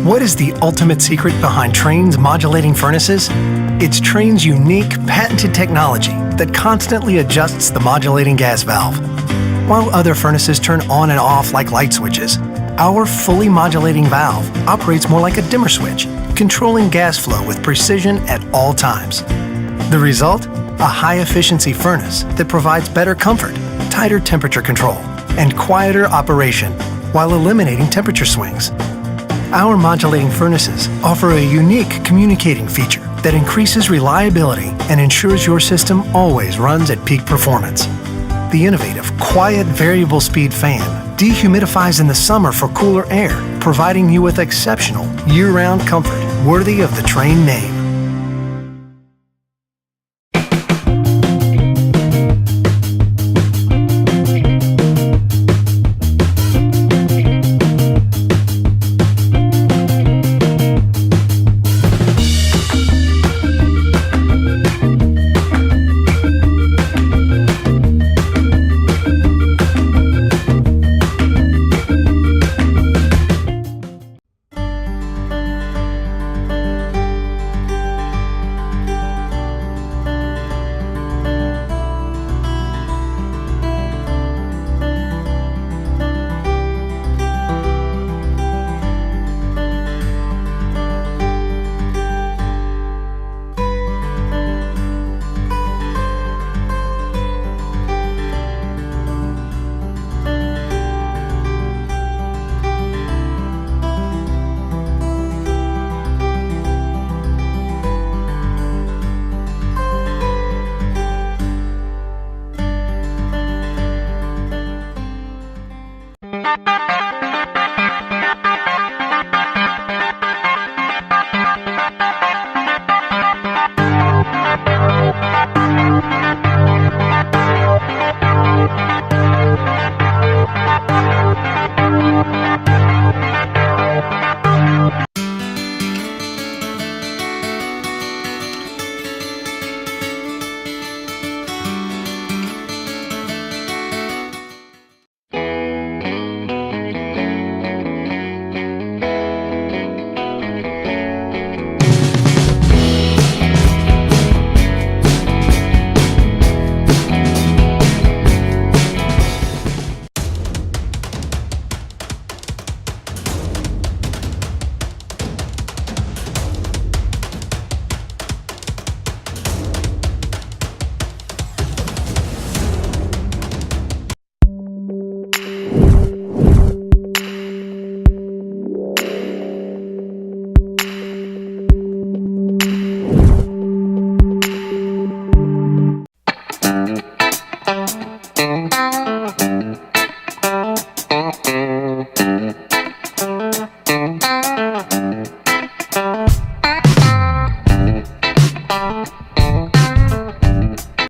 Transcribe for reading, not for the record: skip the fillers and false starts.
What is the ultimate secret behind Trane's modulating furnaces? It's Trane's unique, patented technology that constantly adjusts the modulating gas valve. While other furnaces turn on and off like light switches, our fully modulating valve operates more like a dimmer switch, controlling gas flow with precision at all times. The result? A high-efficiency furnace that provides better comfort, tighter temperature control, and quieter operation while eliminating temperature swings. Our modulating furnaces offer a unique communicating feature that increases reliability and ensures your system always runs at peak performance. The innovative, quiet, variable speed fan dehumidifies in the summer for cooler air, providing you with exceptional, year-round comfort worthy of the Trane name.